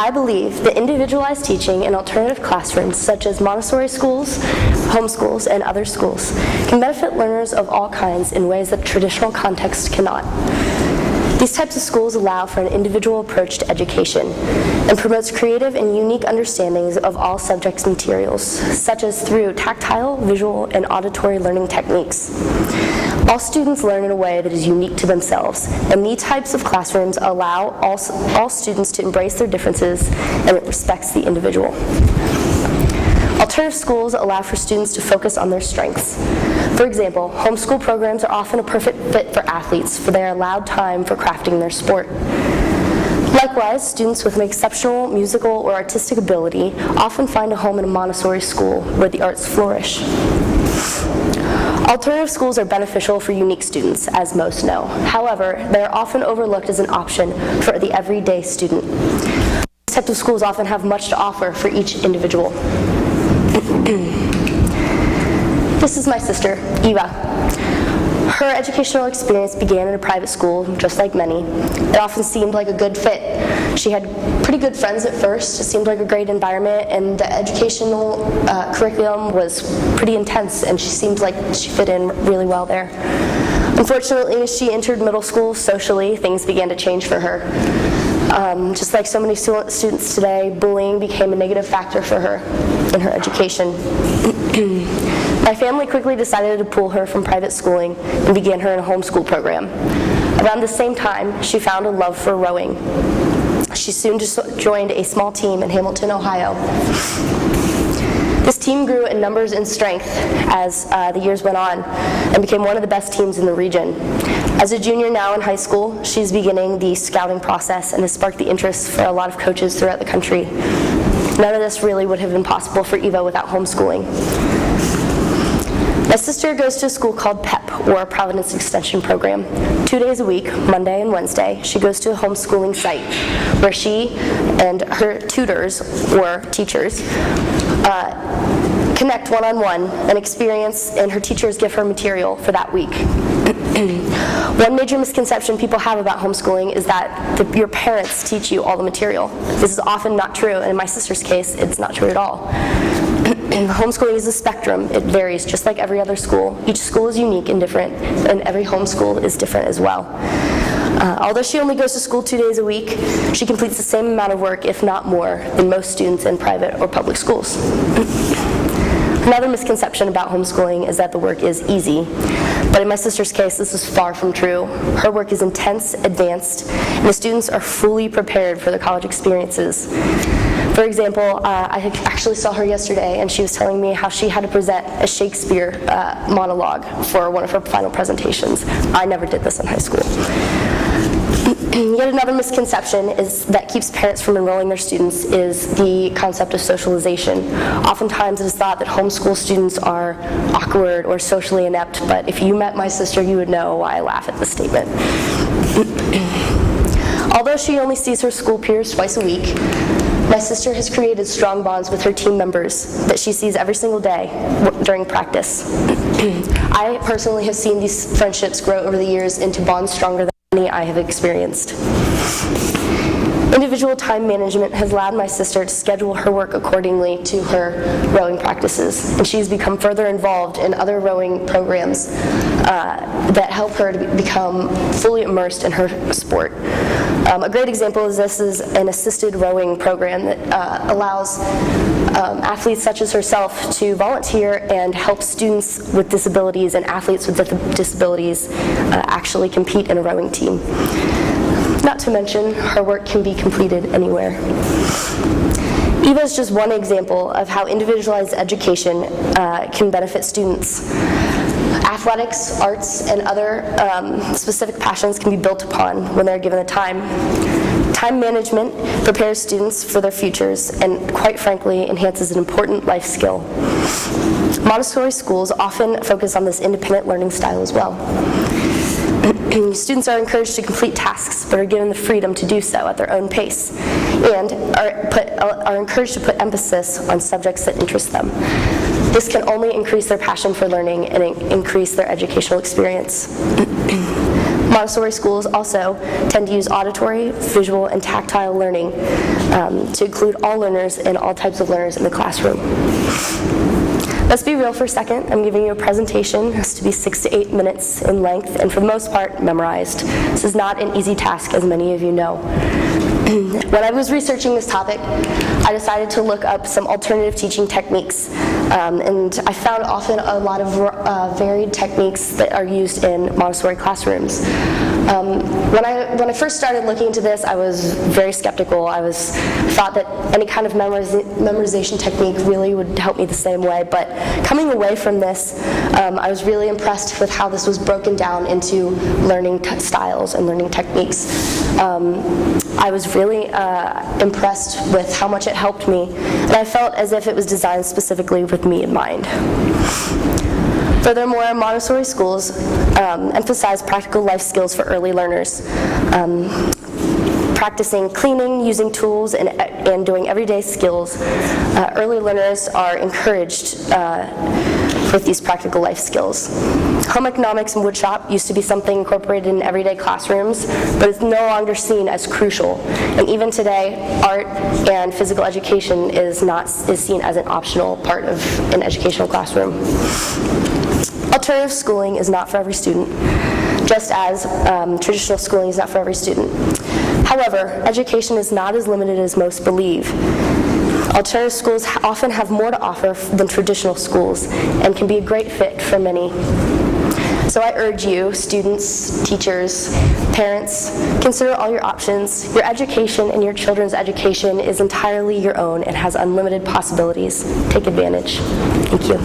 I believe that individualized teaching in alternative classrooms, such as Montessori schools, homeschools, and other schools, can benefit learners of all kinds in ways that traditional contexts cannot. These types of schools allow for an individual approach to education and promotes creative and unique understandings of all subjects and materials, such as through tactile, visual, and auditory learning techniques. All students learn in a way that is unique to themselves, and these types of classrooms allow all students to embrace their differences, and it respects the individual. Alternative schools allow for students to focus on their strengths. For example, homeschool programs are often a perfect fit for athletes, for they are allowed time for crafting their sport. Likewise, students with an exceptional musical or artistic ability often find a home in a Montessori school where the arts flourish. Alternative schools are beneficial for unique students, as most know. However, they are often overlooked as an option for the everyday student. These types of schools often have much to offer for each individual. This is my sister, Eva. Her educational experience began in a private school, just like many. It often seemed like a good fit. She had pretty good friends at first. It seemed like a great environment, and the educational curriculum was pretty intense, and she seemed like she fit in really well there. Unfortunately, as she entered middle school, socially, things began to change for her. Just like so many students today, bullying became a negative factor for her in her education. My family quickly decided to pull her from private schooling and began her in a homeschool program. Around the same time, she found a love for rowing. She soon joined a small team in Hamilton, Ohio. This team grew in numbers and strength as the years went on and became one of the best teams in the region. As a junior now in high school, she's beginning the scouting process and has sparked the interest for a lot of coaches throughout the country. None of this really would have been possible for Eva without homeschooling. My sister goes to a school called PEP, or Providence Extension Program. 2 days a week, Monday and Wednesday, she goes to a homeschooling site where she and her tutors, or teachers, connect one-on-one and experience, and her teachers give her material for that week. One major misconception people have about homeschooling is that your parents teach you all the material. This is often not true, and in my sister's case, it's not true at all. Homeschooling is a spectrum. It varies just like every other school. Each school is unique and different, and every homeschool is different as well. Although she only goes to school 2 days a week, she completes the same amount of work, if not more, than most students in private or public schools. Another misconception about homeschooling is that the work is easy. But in my sister's case, this is far from true. Her work is intense, advanced, and the students are fully prepared for the college experiences. For example, I actually saw her yesterday, and she was telling me how she had to present a Shakespeare monologue for one of her final presentations. I never did this in high school. Yet another misconception that keeps parents from enrolling their students is the concept of socialization. Oftentimes it is thought that homeschool students are awkward or socially inept, but if you met my sister, you would know why I laugh at this statement. Although she only sees her school peers twice a week, my sister has created strong bonds with her team members that she sees every single day during practice. I personally have seen these friendships grow over the years into bonds stronger than any I have experienced. Individual time management has allowed my sister to schedule her work accordingly to her rowing practices, and she's become further involved in other rowing programs that help her to become fully immersed in her sport. A great example of this is an assisted rowing program that allows athletes such as herself to volunteer and help students with disabilities and athletes with disabilities actually compete in a rowing team. Not to mention, her work can be completed anywhere. Eva is just one example of how individualized education can benefit students. Athletics, arts, and other specific passions can be built upon when they're given the time. Time management prepares students for their futures and, quite frankly, enhances an important life skill. Montessori schools often focus on this independent learning style as well. Students are encouraged to complete tasks, but are given the freedom to do so at their own pace, and are encouraged to put emphasis on subjects that interest them. This can only increase their passion for learning and increase their educational experience. Montessori schools also tend to use auditory, visual, and tactile learning to include all learners and all types of learners in the classroom. Let's be real for a second. I'm giving you a presentation. It has to be 6 to 8 minutes in length, and for the most part, memorized. This is not an easy task, as many of you know. When I was researching this topic, I decided to look up some alternative teaching techniques, and I found often a lot of varied techniques that are used in Montessori classrooms. When I first started looking into this, I was very skeptical. I thought that any kind of memorization technique really would help me the same way, but coming away from this, I was really impressed with how this was broken down into learning styles and learning techniques. I was really impressed with how much it helped me, and I felt as if it was designed specifically with me in mind. Furthermore, Montessori schools emphasize practical life skills for early learners. Practicing cleaning, using tools, and doing everyday skills, early learners are encouraged with these practical life skills. Home economics and woodshop used to be something incorporated in everyday classrooms, but it's no longer seen as crucial. And even today, art and physical education is seen as an optional part of an educational classroom. Alternative schooling is not for every student, just as traditional schooling is not for every student. However, education is not as limited as most believe. Alternative schools often have more to offer than traditional schools and can be a great fit for many. So I urge you, students, teachers, parents, consider all your options. Your education and your children's education is entirely your own and has unlimited possibilities. Take advantage. Thank you.